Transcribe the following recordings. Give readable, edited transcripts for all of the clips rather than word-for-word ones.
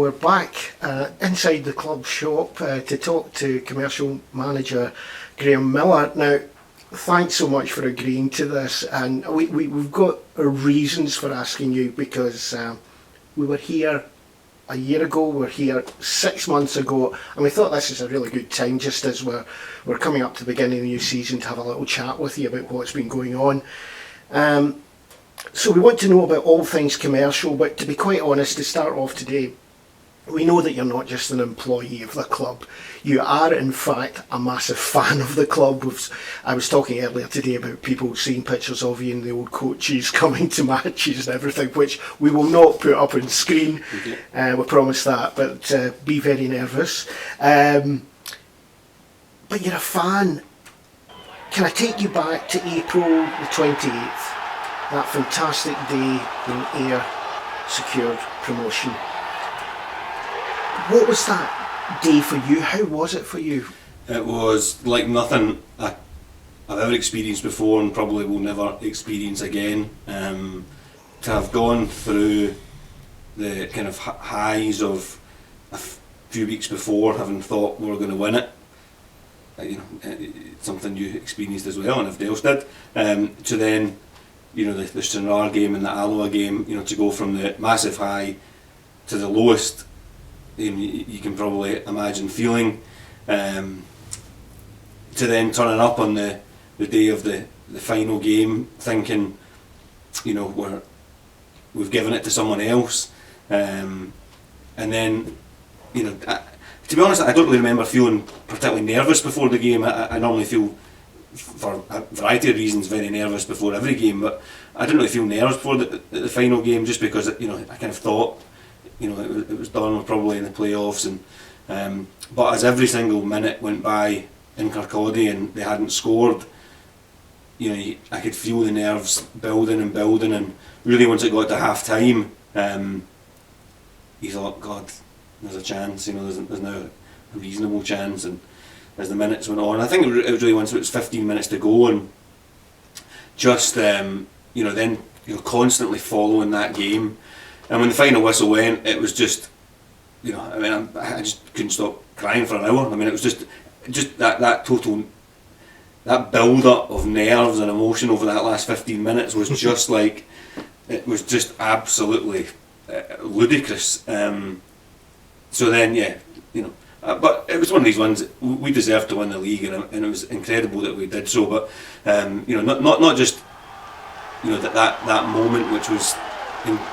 we're back inside the club shop to talk to commercial manager Graeme Miller. Now, thanks so much for agreeing to this, and we've got our reasons for asking you, because we were here a year ago, we're here 6 months ago, and we thought this is a really good time, just as we're coming up to the beginning of the new season, to have a little chat with you about what's been going on. So we want to know about all things commercial, but to be quite honest, to start off today, we know that you're not just an employee of the club. You are, in fact, a massive fan of the club. I was talking earlier today about people seeing pictures of you in the old coaches coming to matches and everything, which we will not put up on screen. We promise that, but be very nervous. But you're a fan. Can I take you back to April the 28th? That fantastic day when Ayr secured promotion. What was that day for you? How was it for you? It was like nothing I've ever experienced before, and probably will never experience again. To have gone through the kind of highs of a few weeks before, having thought we were going to win it, it's something you experienced as well, and everybody else did, to then, the Stranraer game and the Alloa game, to go from the massive high to the lowest you can probably imagine feeling, to then turning up on the day of the final game thinking, we've given it to someone else, and then, to be honest, I don't really remember feeling particularly nervous before the game. I normally feel, for a variety of reasons, very nervous before every game, but I didn't really feel nervous before the final game, just because I kind of thought it was done, we're probably in the playoffs, and but as every single minute went by in Kirkcaldy and they hadn't scored, I could feel the nerves building, and really once it got to half time, you thought, God, there's a chance, there's now a reasonable chance. And as the minutes went on, I think it was really once it was 15 minutes to go, and just then constantly following that game, and when the final whistle went, it was just, I just couldn't stop crying for an hour. It was just that total, that build up of nerves and emotion over that last 15 minutes was just like, it was just absolutely ludicrous. So then, but it was one of these ones, we deserved to win the league, and it was incredible that we did so. But not just that moment, which was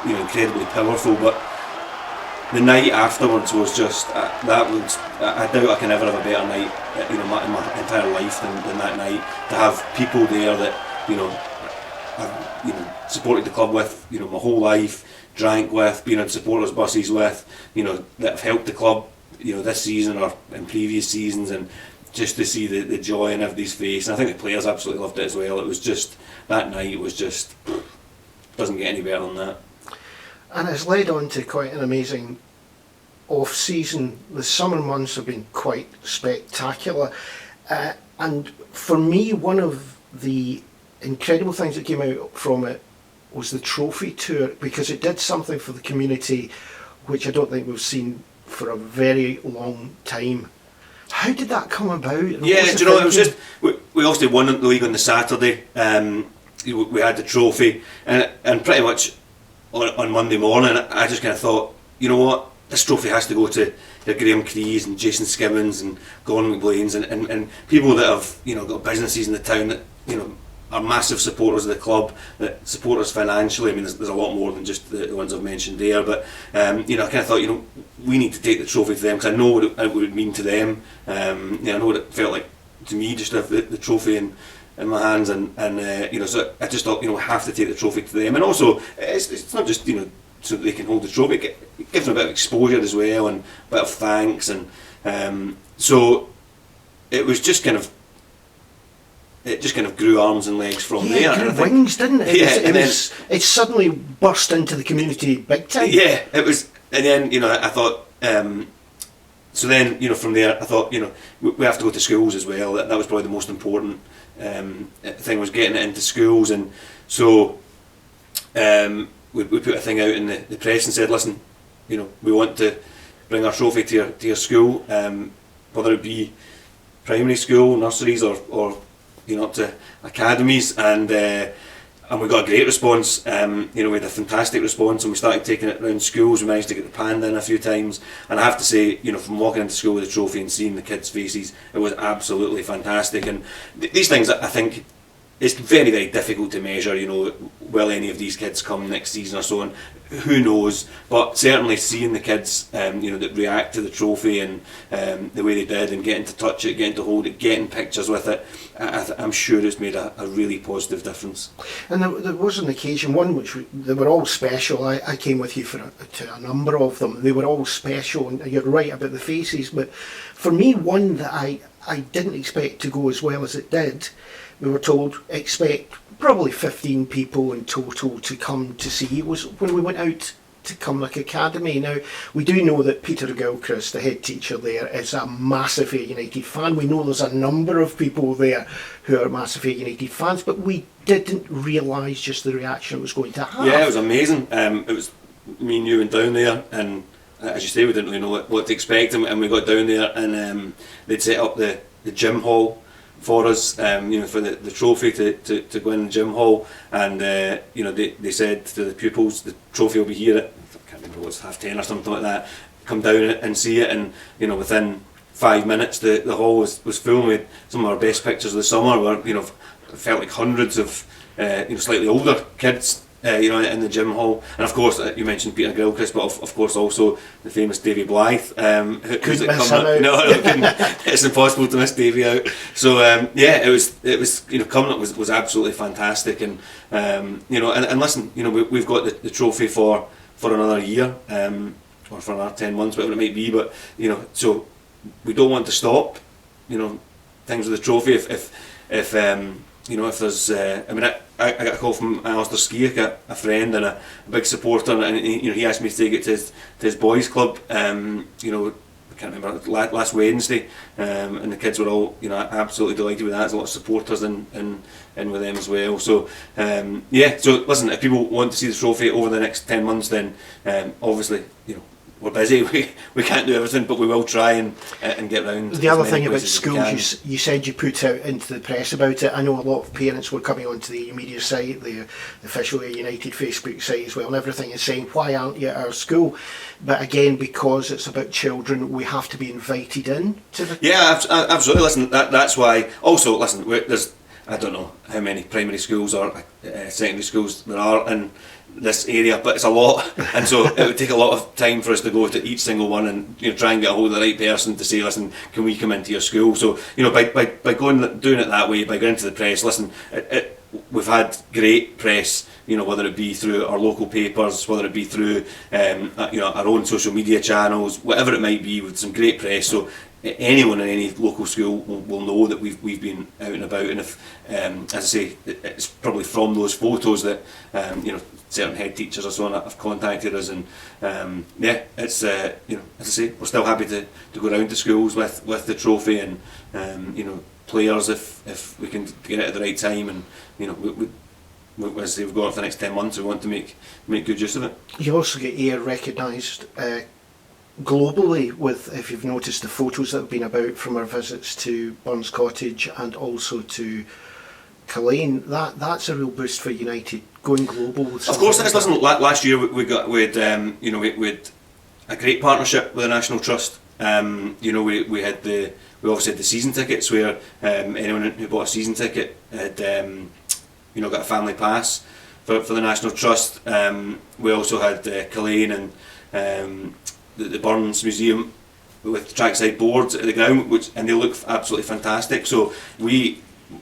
incredibly powerful, but the night afterwards was just I doubt I can ever have a better night in my entire life than that night. To have people there that I've supported the club with my whole life, drank with, been on supporters buses with, that have helped the club this season or in previous seasons, and just to see the joy in everybody's face. And I think the players absolutely loved it as well. It was just, that night was just, doesn't get any better than that. And it's led on to quite an amazing off-season. The summer months have been quite spectacular, and for me, one of the incredible things that came out from it was the trophy tour, because it did something for the community which I don't think we've seen for a very long time. How did that come about? Yeah, it was just, we obviously won the league on the Saturday. We had the trophy, and pretty much on Monday morning, I just kind of thought, you know what, this trophy has to go to Graeme Crees and Jason Skimmins and Gordon McBlains and people that have got businesses in the town that are massive supporters of the club, that support us financially. There's a lot more than just the ones I've mentioned there, but I kind of thought, we need to take the trophy to them, because I know what it would mean to them. I know what it felt like to me just to have the trophy in my hands, and so I just thought, we have to take the trophy to them. And also, it's not just so that they can hold the trophy, it gives them a bit of exposure as well, and a bit of thanks, and so it was just kind of, it just kind of grew arms and legs from there. It grew wings, didn't it? It suddenly burst into the community big time. Yeah, it was, and then I thought, so then from there I thought, we have to go to schools as well. That was probably the most important thing, was getting it into schools. And so we put a thing out in the press and said, listen, we want to bring our trophy to your school, whether it be primary school, nurseries, or up to academies, and we got a great response. We had a fantastic response, and we started taking it around schools. We managed to get the panda in a few times, and I have to say, from walking into school with the trophy and seeing the kids' faces, it was absolutely fantastic. And these things, I think, it's very, very difficult to measure. Will any of these kids come next season or so on? Who knows? But certainly seeing the kids, that react to the trophy and the way they did, and getting to touch it, getting to hold it, getting pictures with it, I'm sure it's made a really positive difference. And there was an occasion, one which they were all special. I came with you to a number of them. They were all special, and you're right about the faces. But for me, one that I didn't expect to go as well as it did. We were told expect probably 15 people in total to come to see. It was when we went out to Cumnock Academy. Now, we do know that Peter Gilchrist, the head teacher there, is a massive Ayr United fan. We know there's a number of people there who are massive Ayr United fans, but we didn't realise just the reaction it was going to have. Yeah, it was amazing. It was me and you went down there, and as you say, we didn't really know what to expect, and we got down there, and they'd set up the gym hall for us, for the trophy to go in the gym hall, and they said to the pupils, the trophy will be here at, I can't remember, what's 10:30 or something like that, come down and see it, and within 5 minutes the hall was full with some of our best pictures of the summer, where it felt like hundreds of slightly older kids in the gym hall, and of course you mentioned Peter Gilchrist, but of course also the famous Davy Blythe. Couldn't miss him out. No, it's impossible to miss Davy out. So it was Cumnock was absolutely fantastic, and and listen, we've got the trophy for another year, or for another 10 months, whatever it might be, but so we don't want to stop things with the trophy if there's I got a call from Alistair Skiak, a friend and a big supporter, and he asked me to take it to his boys' club. I can't remember, last Wednesday, and the kids were all absolutely delighted with that. There's a lot of supporters in with them as well. So so listen, if people want to see the trophy over the next 10 months, then obviously we're busy. We can't do everything, but we will try and get round. The other thing about schools, you said you put out into the press about it. I know a lot of parents were coming onto the media site, the official Ayr United Facebook site as well, and everything is saying, why aren't you at our school? But again, because it's about children, we have to be invited in to the... Yeah, absolutely. Listen, that's why. Also, listen, there's, I don't know how many primary schools or secondary schools there are in this area, but it's a lot, and so it would take a lot of time for us to go to each single one and try and get a hold of the right person to say, listen, can we come into your school? So by doing it that way, by going into the press, listen, we've had great press, whether it be through our local papers, whether it be through our own social media channels, whatever it might be, with some great press. So anyone in any local school will know that we've been out and about, and if as I say, it's probably from those photos that certain head teachers or so on have contacted us, and it's as I say, we're still happy to go around to schools with the trophy, and players if we can get it at the right time, and as I say, we've got it for the next 10 months. We want to make good use of it. You also get Ayr recognised globally with, if you've noticed, the photos that have been about from our visits to Burns Cottage and also to Culzean. That's a real boost for United, going global with. Of course, listen. Last year we had a great partnership with the National Trust. We obviously had the season tickets, where anyone who bought a season ticket had got a family pass for the National Trust. We also had Culzean and the Burns Museum with trackside boards at the ground, and they look absolutely fantastic. So we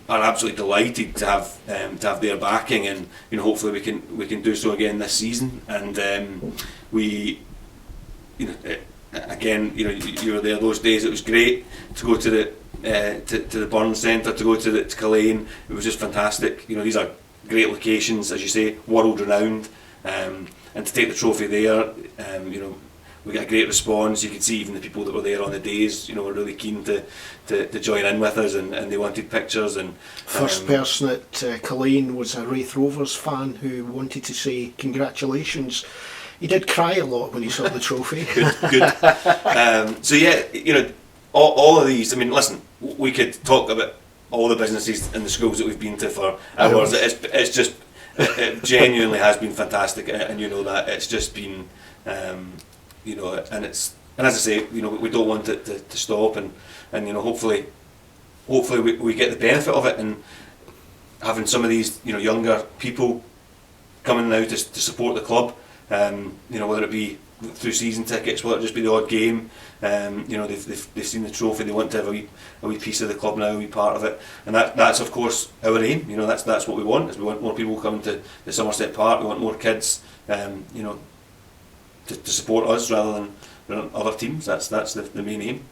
are absolutely delighted to have their backing, and hopefully we can do so again this season. And again, you were there those days. It was great to go to the Burns Centre, to go to Culzean. It was just fantastic. These are great locations, as you say, world renowned, and to take the trophy there, we got a great response. You could see even the people that were there on the days, were really keen to join in with us, and they wanted pictures. And first person at Culzean was a Wraith Rovers fan who wanted to say congratulations. He did cry a lot when he saw the trophy. Good. So yeah, all of these. I mean, listen, we could talk about all the businesses and the schools that we've been to for hours. It's just, it genuinely has been fantastic, and that it's just been, and as I say, we don't want it to stop, and hopefully we get the benefit of it, and having some of these younger people coming now to support the club, whether it be through season tickets, whether it just be the odd game, they've seen the trophy, they want to have a wee piece of the club now, a wee part of it, and that's of course our aim. That's what we want. Is we want more people coming to the Somerset Park. We want more kids, to support us rather than other teams. That's the main aim.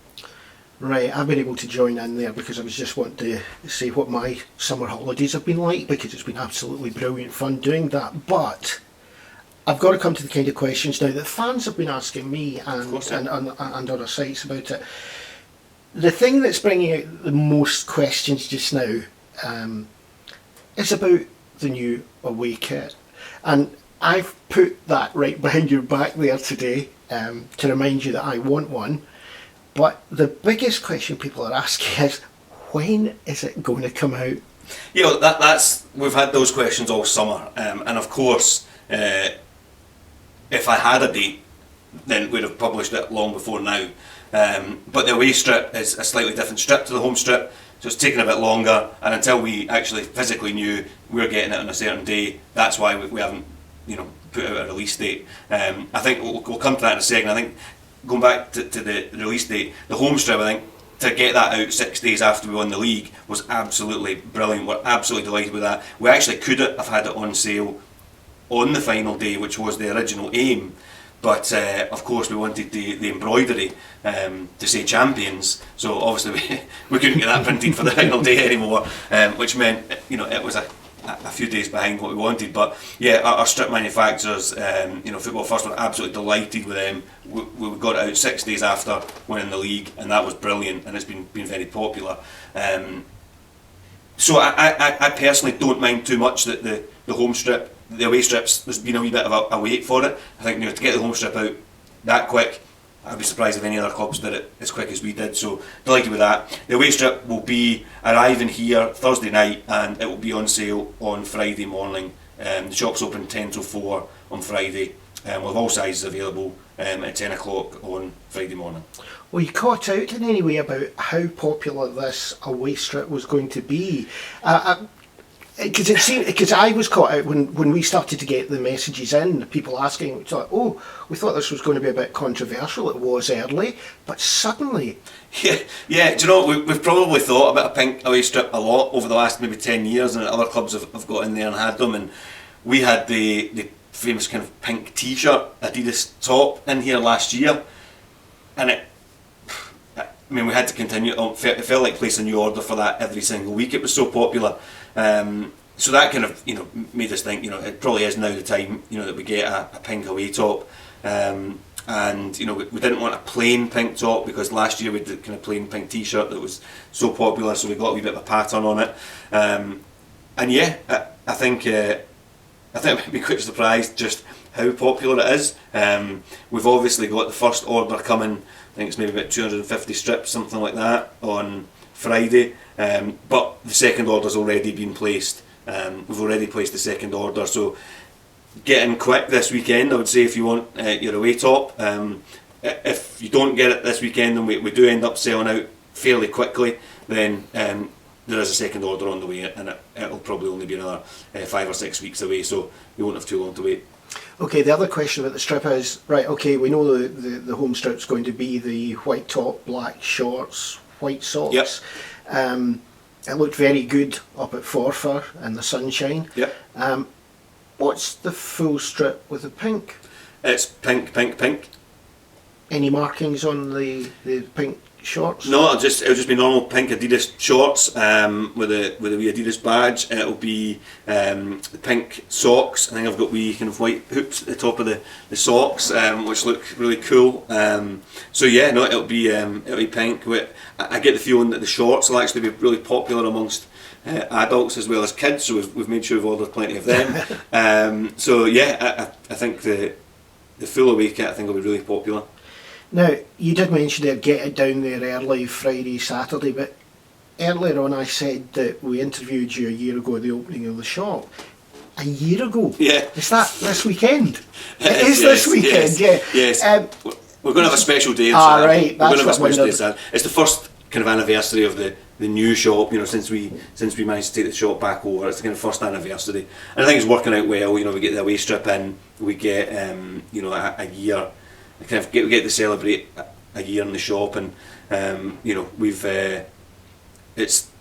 Right, I've been able to join in there because I was just wanting to say what my summer holidays have been like, because it's been absolutely brilliant fun doing that. But I've got to come to the kind of questions now that fans have been asking me and other sites about it. The thing that's bringing out the most questions just now is about the new away kit. And I've put that right behind your back there today to remind you that I want one. But the biggest question people are asking is, when is it going to come out? That's we've had those questions all summer, and of course, if I had a date, then we'd have published it long before now. But the away strip is a slightly different strip to the home strip, so it's taken a bit longer. And until we actually physically knew we were getting it on a certain day, that's why we haven't, put out a release date. I think we'll come to that in a second. I think, going back to the release date, the home strip, I think, to get that out 6 days after we won the league was absolutely brilliant. We're absolutely delighted with that. We actually could have had it on sale on the final day, which was the original aim, but of course we wanted the embroidery to say champions, so obviously we couldn't get that printed for the final day anymore, which meant it was a few days behind what we wanted. But yeah, our strip manufacturers, Football First, were absolutely delighted with them. We got it out 6 days after winning the league, and that was brilliant, and it's been very popular. So I personally don't mind too much that the home strip, the away strips, there's been a wee bit of a wait for it. I think to get the home strip out that quick, I'd be surprised if any other clubs did it as quick as we did, so delighted with that. The away strip will be arriving here Thursday night, and it will be on sale on Friday morning. The shop's open 10 till 4 on Friday. We'll have all sizes available at 10 o'clock on Friday morning. Well, you caught out in any way about how popular this away strip was going to be. Because I was caught out when we started to get the messages in, people asking, we thought this was going to be a bit controversial. It was early, but suddenly... Yeah. Do you know, we've probably thought about a pink away strip a lot over the last maybe 10 years, and other clubs have got in there and had them, and we had the famous kind of pink t-shirt Adidas top in here last year, and we had to continue. It felt like placing a new order for that every single week. It was so popular. So that kind of made us think it probably is now the time that we get a pink away top, and we didn't want a plain pink top, because last year we did kind of plain pink t-shirt that was so popular, so we got a wee bit of a pattern on it, and yeah, I think I might be quite surprised just how popular it is. We've obviously got the first order coming. I think it's maybe about 250 strips, something like that, on Friday, but the second order's already been placed. We've already placed the second order, so get in quick this weekend, I would say, if you want your away top. If you don't get it this weekend and we do end up selling out fairly quickly, then there is a second order on the way, and it'll probably only be another 5 or 6 weeks away, so you won't have too long to wait. Okay, the other question about the strip is, right, okay, we know the home strip's going to be the white top, black shorts, white socks. Yep. It looked very good up at Forfar in the sunshine. Yep. What's the full strip with the pink? It's pink, pink, pink. Any markings on the pink shorts? No, it'll just be normal pink Adidas shorts with a wee Adidas badge. It'll be the pink socks. I think I've got wee kind of white hoops at the top of the socks, which look really cool. So yeah, no, it'll be pink. I get the feeling that the shorts will actually be really popular amongst adults as well as kids. So we've made sure we've ordered plenty of them. So yeah, I think the the full away kit I think will be really popular. Now, you did mention there, get it down there early, Friday, Saturday, but earlier on I said that we interviewed you a year ago at the opening of the shop. A year ago? Yeah. Is that this weekend? It is this weekend, yes. We're going to have a special day. Right. We're going to have a special day. It's the first kind of anniversary of the new shop, since we managed to take the shop back over. It's the kind of first anniversary, and I think it's working out well. We get the away strip in, we get a year, we get to celebrate a year in the shop, and we've it's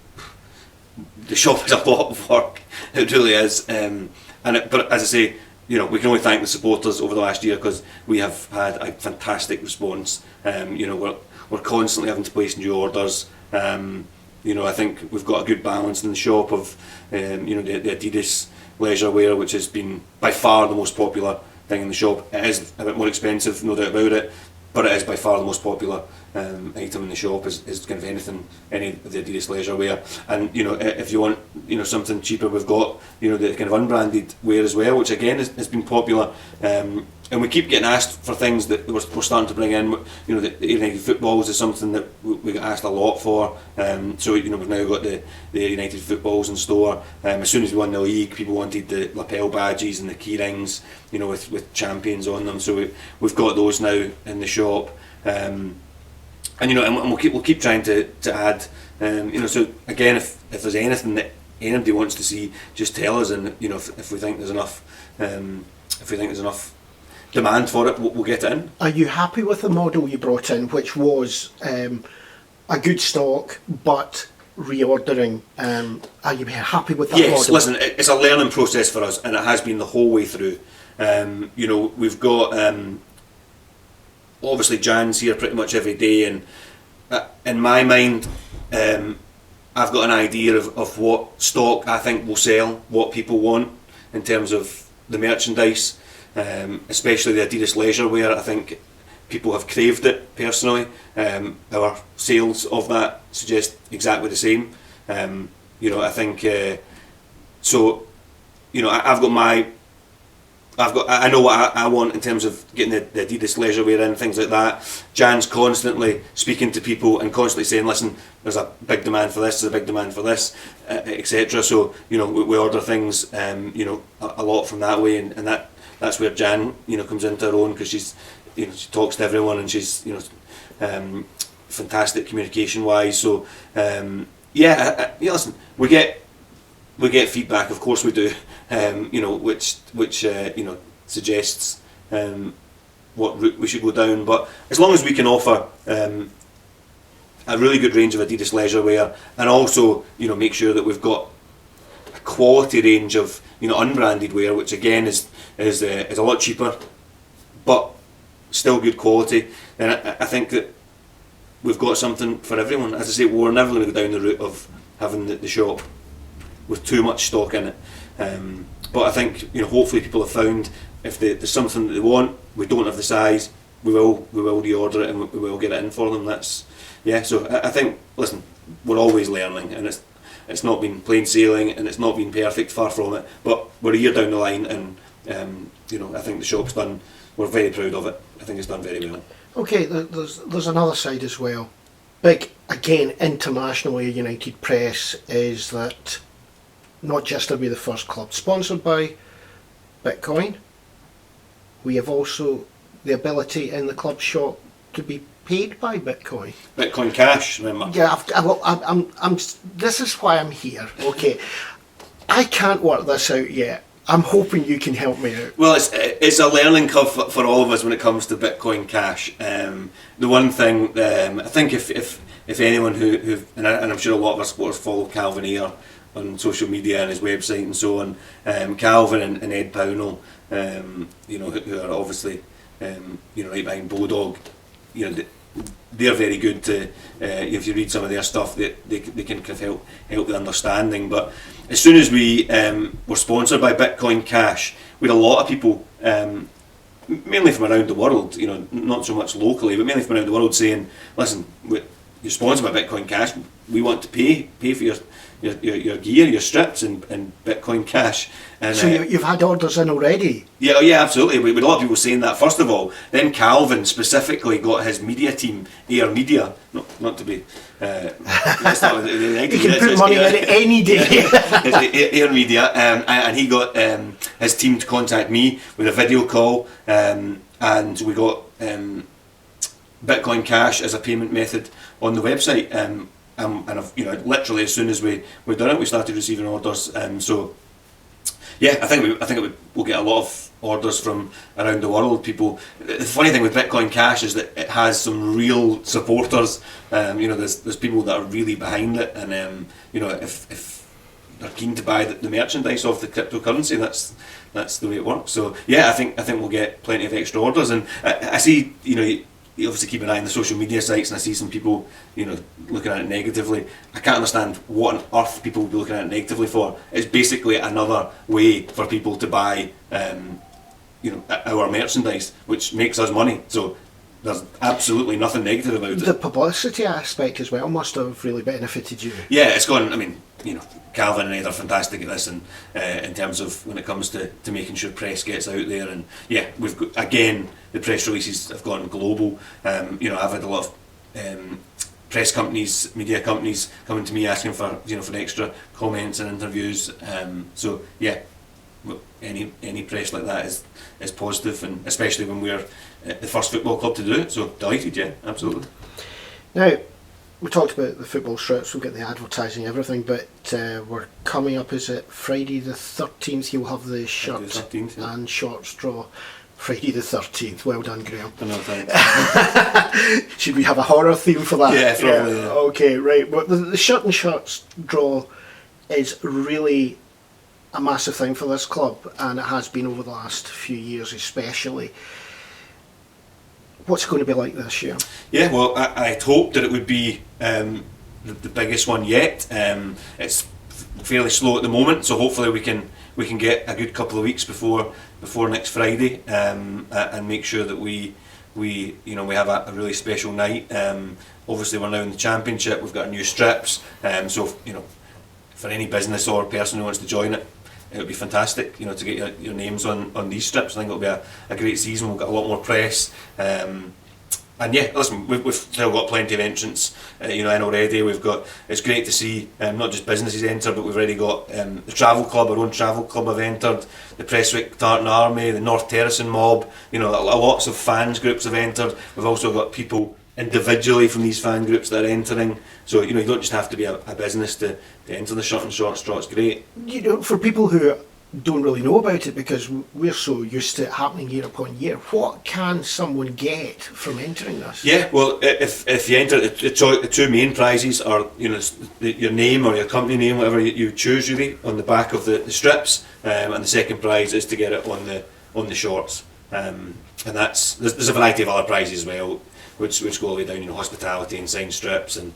the shop is a lot of work. It really is, but as I say, we can only thank the supporters over the last year, because we have had a fantastic response. We're constantly having to place new orders. I think we've got a good balance in the shop of the Adidas leisure wear, which has been by far the most popular thing in the shop. It is a bit more expensive, no doubt about it, but it is by far the most popular item in the shop is kind of any of the Adidas leisure wear. And if you want something cheaper, we've got the kind of unbranded wear as well, which again has been popular. And we keep getting asked for things that we're starting to bring in. The United footballs is something that we get asked a lot for. So we've now got the United footballs in store. As soon as we won the league, people wanted the lapel badges and the key rings, with champions on them. So we've got those now in the shop. And we'll keep trying to add. So again, if there's anything that anybody wants to see, just tell us, and if we think there's enough, demand for it, we'll get it in. Are you happy with the model you brought in, which was a good stock but reordering? Are you happy with that model? Yes, listen, it's a learning process for us, and it has been the whole way through. We've got obviously Jan's here pretty much every day, and in my mind, I've got an idea of what stock I think will sell, what people want in terms of the merchandise. Especially the Adidas leisure wear, I think people have craved it personally. Our sales of that suggest exactly the same. I think I know what I want in terms of getting the Adidas leisure wear in, things like that. Jan's constantly speaking to people and constantly saying, listen, there's a big demand for this, there's a big demand for this, etc. So we order things a lot from that way, and that's where Jan comes into her own, because she's she talks to everyone, and she's fantastic communication wise. So listen, we get feedback, of course we do, which suggests what route we should go down. But as long as we can offer a really good range of Adidas leisure wear, and also make sure that we've got a quality range of unbranded wear, which again is a lot cheaper but still good quality, then I think that we've got something for everyone. As I say, we're never going to go down the route of having the shop with too much stock in it, but I think hopefully people have found if there's something that they want, we don't have the size, we will reorder it, and we will get it in for them. So I think, listen, we're always learning, and it's not been plain sailing, and it's not been perfect, far from it, but we're a year down the line, and I think the shop's done. We're very proud of it. I think it's done very well. Okay, there's another side as well. Big, again, internationally United press is that not just are we the first club sponsored by Bitcoin, we have also the ability in the club shop to be paid by Bitcoin. Bitcoin Cash, remember? Yeah, I'm. This is why I'm here. Okay, I can't work this out yet. I'm hoping you can help me out. Well, it's a learning curve for all of us when it comes to Bitcoin Cash. The one thing I think if anyone who and I'm sure a lot of our supporters follow Calvin Ayre on social media and his website and so on. Calvin and Ed Pownell, who are obviously right behind Bodog. They're very good to. If you read some of their stuff, they can kind of help the understanding. But as soon as we were sponsored by Bitcoin Cash, we had a lot of people, mainly from around the world, not so much locally, but mainly from around the world, saying, "Listen, you're sponsored by Bitcoin Cash. We want to pay for your gear, your strips in Bitcoin Cash. And, So you've had orders in already? Yeah, absolutely. With a lot of people saying that, first of all. Then Calvin specifically got his media team, Air Media, not to be... let's not, You can put money in it any day. It's Air Media, and he got his team to contact me with a video call, and we got Bitcoin Cash as a payment method on the website. And I've, literally as soon as we've done it, we started receiving orders. So yeah, I think we'll get a lot of orders from around the world. People. The funny thing with Bitcoin Cash is that it has some real supporters. There's people that are really behind it, and if they're keen to buy the merchandise of the cryptocurrency, that's the way it works. So yeah, I think we'll get plenty of extra orders, and I see you obviously keep an eye on the social media sites, and I see some people, looking at it negatively. I can't understand what on earth people would be looking at it negatively for. It's basically another way for people to buy, our merchandise, which makes us money. So there's absolutely nothing negative about it. The publicity aspect as well must have really benefited you. Yeah, it's gone. I mean, Calvin and Ed are fantastic at this, and in terms of when it comes to making sure press gets out there, and yeah, we've got, again, the press releases have gone global. I've had a lot of press companies, media companies coming to me asking for for extra comments and interviews. So yeah, any press like that is positive, and especially when we're the first football club to do it. So delighted, yeah, absolutely. Now, we talked about the football strips, we've got the advertising, everything, but we're coming up, is it Friday the 13th? You'll have the shirt 13th, yeah. and shorts draw. Friday the 13th. Well done, Graeme. No, thanks. Should we have a horror theme for that? Yeah, probably. Yeah. Okay, right. Well, the shirt and shorts draw is really a massive thing for this club, and it has been over the last few years especially. What's it going to be like this year? Yeah, well, I'd hoped that it would be the biggest one yet. It's fairly slow at the moment, so hopefully we can get a good couple of weeks before next Friday, and make sure that we have a really special night. Obviously, we're now in the Championship. We've got our new strips, so for any business or person who wants to join it, it would be fantastic, to get your names on these strips. I think it'll be a great season. We'll get a lot more press, and yeah, listen, we've still got plenty of entrants, in already. It's great to see not just businesses enter, but we've already got the travel club, our own travel club have entered, the Prestwick Tartan Army, the North Terracing Mob. Lots of fans groups have entered. We've also got people individually from these fan groups that are entering. So you don't just have to be a business to enter the shirt and shorts draw. It's great. For people who don't really know about it, because we're so used to it happening year upon year, what can someone get from entering this? Yeah, well, if you enter, the two main prizes are your name or your company name, whatever you choose, really, on the back of the strips, and the second prize is to get it on the shorts, and there's a variety of other prizes as well, which go all the way down, hospitality and signed strips and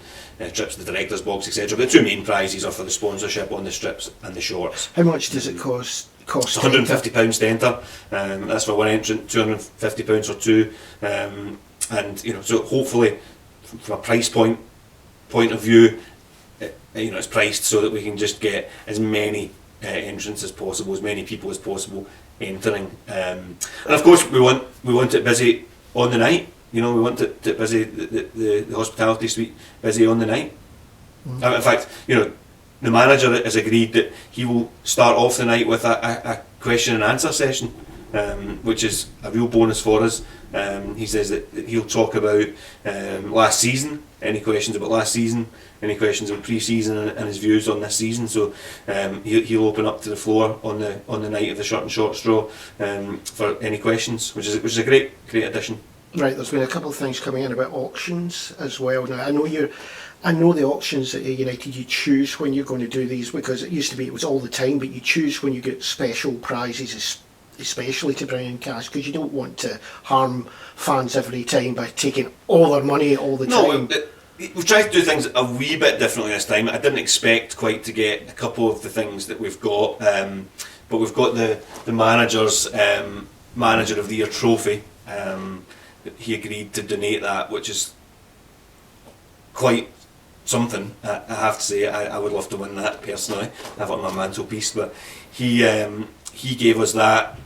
trips to the director's box, etc. But the two main prizes are for the sponsorship on the strips and the shorts. How much does it cost? It's £150 to enter. That's for one entrant, £250 for two, and so hopefully, from a price point of view, it's priced so that we can just get as many entrants as possible, as many people as possible entering, and of course we want it busy on the night. We want it busy, the hospitality suite busy on the night. In fact, the manager has agreed that he will start off the night with a question and answer session, which is a real bonus for us. He says that he'll talk about last season, any questions about last season, any questions about pre-season and his views on this season. So he'll open up to the floor on the night of the shirt and shorts draw for any questions, which is a great addition. Right, there's been a couple of things coming in about auctions as well. Now, I know the auctions at United, you choose when you're going to do these, because it used to be it was all the time, but you choose when you get special prizes, especially to bring in cash, because you don't want to harm fans every time by taking all their money all the time. No, we've tried to do things a wee bit differently this time. I didn't expect quite to get a couple of the things that we've got, but we've got the manager's Manager of the Year trophy. He agreed to donate that, which is quite something. I have to say, I would love to win that personally. I have it on my mantelpiece, but he gave us that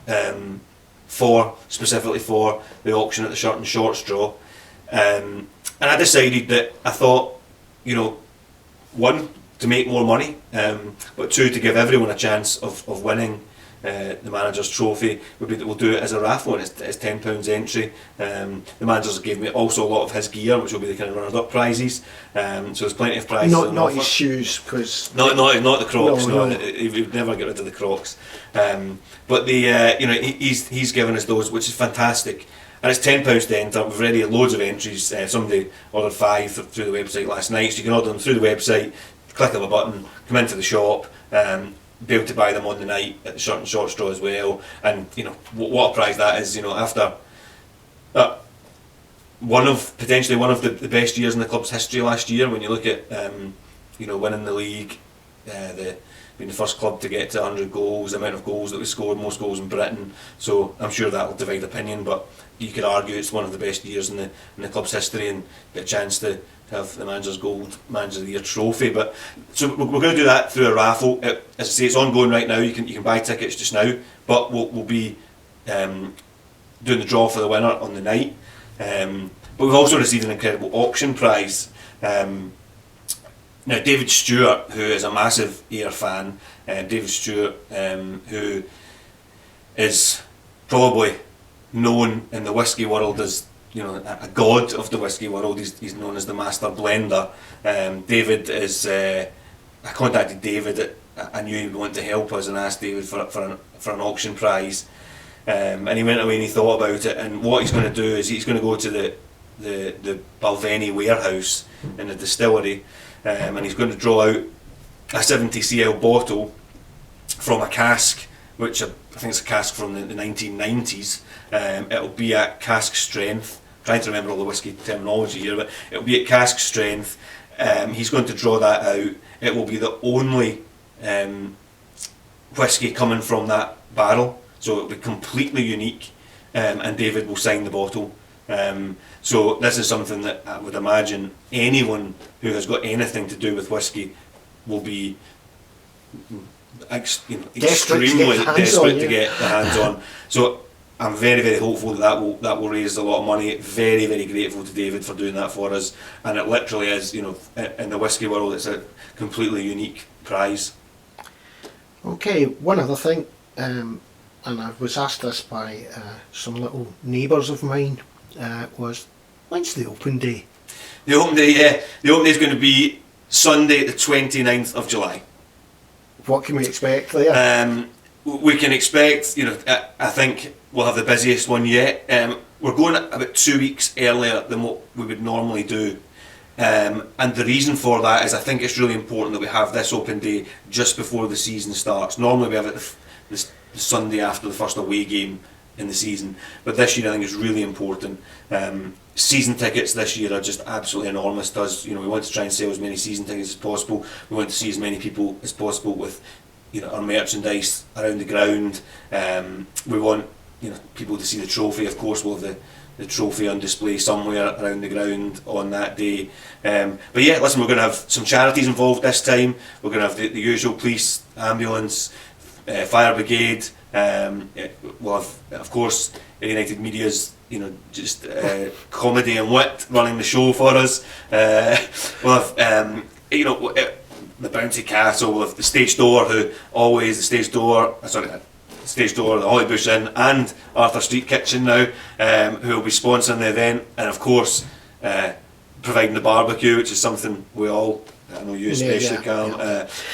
specifically for the auction at the Shirt and Shorts draw, and I decided that I thought, one, to make more money, but two, to give everyone a chance of winning the manager's trophy, would be that we'll do it as a raffle, and it's £10 entry. The manager's gave me also a lot of his gear, which will be the kind of runners-up prizes. So there's plenty of prizes. Not his shoes, because not the Crocs. No. He would never get rid of the Crocs. But he's given us those, which is fantastic. And it's £10 to enter. We've already had loads of entries. Somebody ordered 5 through the website last night, so you can order them through the website. Click of a button, come into the shop. Be able to buy them on the night at the Shirt and Shorts draw as well, and what a prize that is. After potentially one of the best years in the club's history last year, when you look at winning the league, being the first club to get to 100 goals, the amount of goals that we scored, most goals in Britain. So I'm sure that will divide opinion, but you could argue it's one of the best years in the club's history, and get a chance to have the manager's gold manager of the year trophy. But so we're going to do that through a raffle. As I say, it's ongoing right now. You can buy tickets just now, but we'll be doing the draw for the winner on the night. But we've also received an incredible auction prize. Now, David Stewart, who is a massive Ayr fan, David Stewart, who is probably known in the whisky world as a god of the whisky world. He's known as the master blender. David is. I contacted David. I knew he would want to help us, and asked David for an auction prize. And he went away and he thought about it. And what he's going to do is he's going to go to the Balvenie warehouse in the distillery, and he's going to draw out a 70cl bottle from a cask, which I think it's a cask from the 1990s. It'll be at cask strength. I'm trying to remember all the whisky terminology here, but it'll be at cask strength. He's going to draw that out. It will be the only whisky coming from that barrel, so it'll be completely unique, and David will sign the bottle. So this is something that I would imagine anyone who has got anything to do with whisky will be extremely desperate to get their hands on. So I'm very, very hopeful that will raise a lot of money. Very, very grateful to David for doing that for us. And it literally is, in the whisky world, it's a completely unique prize. Okay, one other thing, and I was asked this by some little neighbours of mine, was, when's the open day? The open day, yeah. The open day is going to be Sunday the 29th of July. What can we expect there? We can expect, I think we'll have the busiest one yet. We're going about 2 weeks earlier than what we would normally do. And the reason for that is I think it's really important that we have this open day just before the season starts. Normally we have it the Sunday after the first away game in the season, but this year I think it's really important. Season tickets this year are just absolutely enormous to us. We want to try and sell as many season tickets as possible. We want to see as many people as possible with our merchandise around the ground. We want people to see the trophy. Of course, we'll have the trophy on display somewhere around the ground on that day. But yeah, listen, we're going to have some charities involved this time. We're going to have the usual police, ambulance, fire brigade. We'll have, of course, United Media's just comedy and wit running the show for us. We'll have the Bounty Castle. We'll have the Stage Door, the Holly Bush Inn, and Arthur Street Kitchen now, who will be sponsoring the event, and of course providing the barbecue, which is something we all, I know you especially,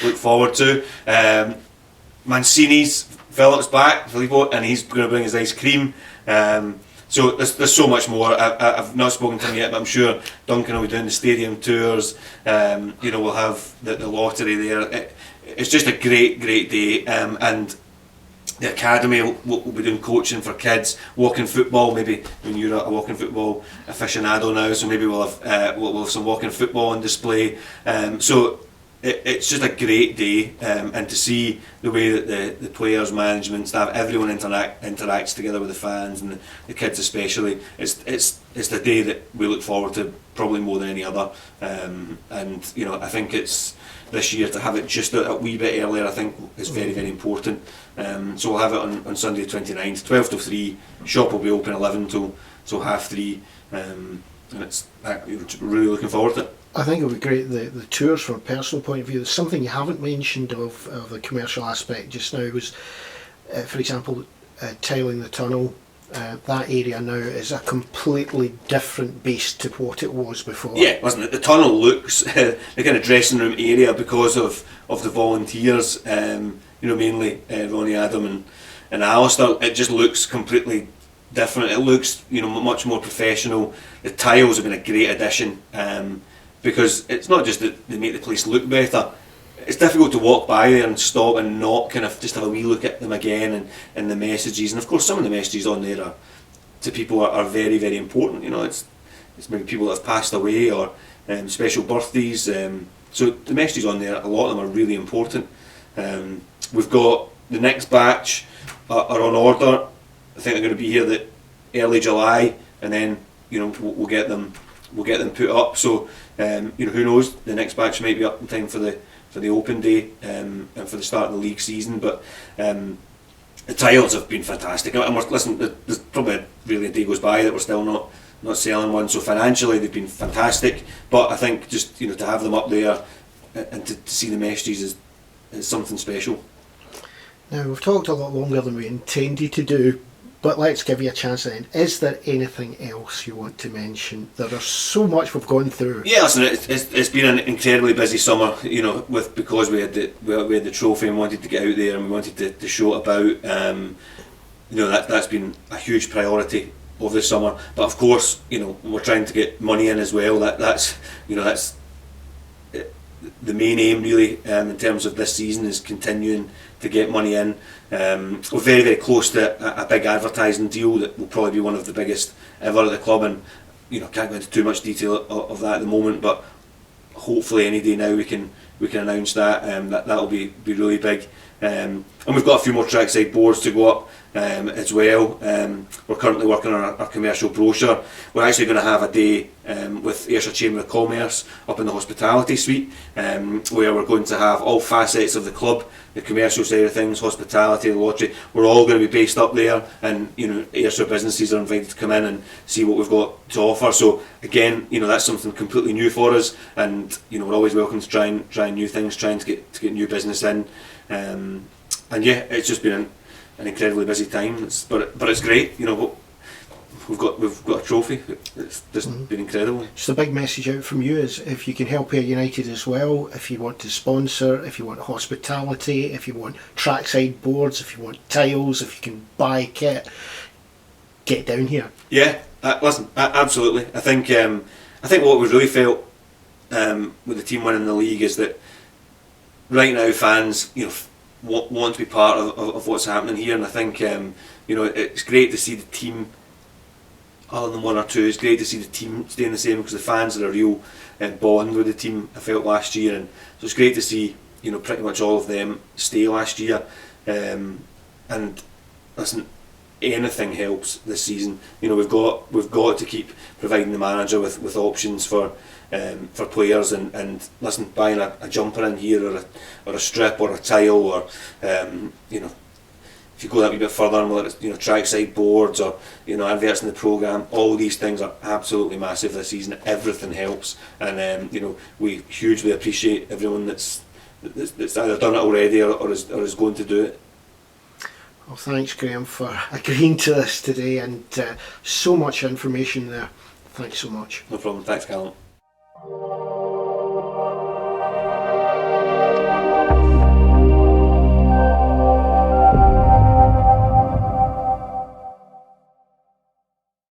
look forward to. Mancini's, Philip's back, Filippo, and he's going to bring his ice cream. So there's so much more. I've not spoken to him yet, but I'm sure Duncan will be doing the stadium tours. We'll have the lottery there. It's just a great day, and the academy will be doing coaching for kids, walking football. Maybe when you're a walking football aficionado now, so maybe we'll have some walking football on display. So it's just a great day, and to see the way that the players, management, staff, everyone interacts together with the fans and the kids especially. It's the day that we look forward to probably more than any other. And you know, I think it's this year to have it just a wee bit earlier, I think is very, very important. So we'll have it on Sunday the 29th, 12 till 3. Shop will be open 11 till 3:30. And it's really looking forward to it. I think it would be great, the tours from a personal point of view. There's something you haven't mentioned of the commercial aspect just now was, for example, tiling the tunnel. That area now is a completely different beast to what it was before. Yeah, wasn't it? The tunnel looks the kind of dressing room area because of the volunteers, you know, mainly Ronnie, Adam and Alistair. It just looks completely different. It looks, you know, much more professional. The tiles have been a great addition, because it's not just that they make the place look better. It's difficult to walk by there and stop and not kind of just have a wee look at them again, and the messages. And of course, some of the messages on there to people are very, very important. You know, it's maybe people that have passed away or special birthdays. So the messages on there, a lot of them are really important. We've got the next batch are on order. I think they're going to be here early July, and then, you know, we'll get them put up. So you know, who knows? The next batch might be up in time for the open day and for the start of the league season. But the tiles have been fantastic. And listen, there's probably really a day goes by that we're still not selling one. So financially they've been fantastic. But I think just, you know, to have them up there and to see the messages is something special. Now, we've talked a lot longer than we intended to do, but let's give you a chance then. Is there anything else you want to mention? There is so much we've gone through. Yeah, listen, it's been an incredibly busy summer, you know, because we had the trophy and wanted to get out there and we wanted to show it about. You know, that's been a huge priority over the summer. But of course, you know, we're trying to get money in as well. That's the main aim really, in terms of this season, is continuing to get money in. We're very, very close to a big advertising deal that will probably be one of the biggest ever at the club, and you know, can't go into too much detail of that at the moment, but hopefully any day now we can announce that. That'll be really big. And we've got a few more trackside boards to go up as well. We're currently working on our commercial brochure. We're actually going to have a day with Ayrshire Chamber of Commerce up in the hospitality suite, where we're going to have all facets of the club, the commercial side of things, hospitality, the lottery. We're all going to be based up there, and you know, Ayrshire businesses are invited to come in and see what we've got to offer. So again, you know, that's something completely new for us, and you know, we're always welcome to try new things, trying to get new business in. And yeah, it's just been an incredibly busy time. But it's great. You know, we've got a trophy. It's just been incredible. Just a big message out from you is, if you can help Ayr United as well, if you want to sponsor, if you want hospitality, if you want trackside boards, if you want tiles, if you can buy kit, get down here. Yeah, listen, absolutely. I think what we've really felt with the team winning the league is that right now fans, you know, want to be part of what's happening here, and I think you know, it's great to see the team, other than one or two, it's great to see the team staying the same, because the fans are a real bond with the team, I felt last year, and so it's great to see, you know, pretty much all of them stay last year. And listen, anything helps this season. You know, we've got to keep providing the manager with options for players, and listen, buying a jumper in here, or a strip, or a tile, or you know, if you go that wee bit further, and whether it's, you know, trackside boards, or you know, adverts in the programme, all these things are absolutely massive this season. Everything helps, and you know, we hugely appreciate everyone that's either done it already or is going to do it. Well, thanks, Graeme, for agreeing to this today, and so much information there. Thanks so much. No problem. Thanks, Callum.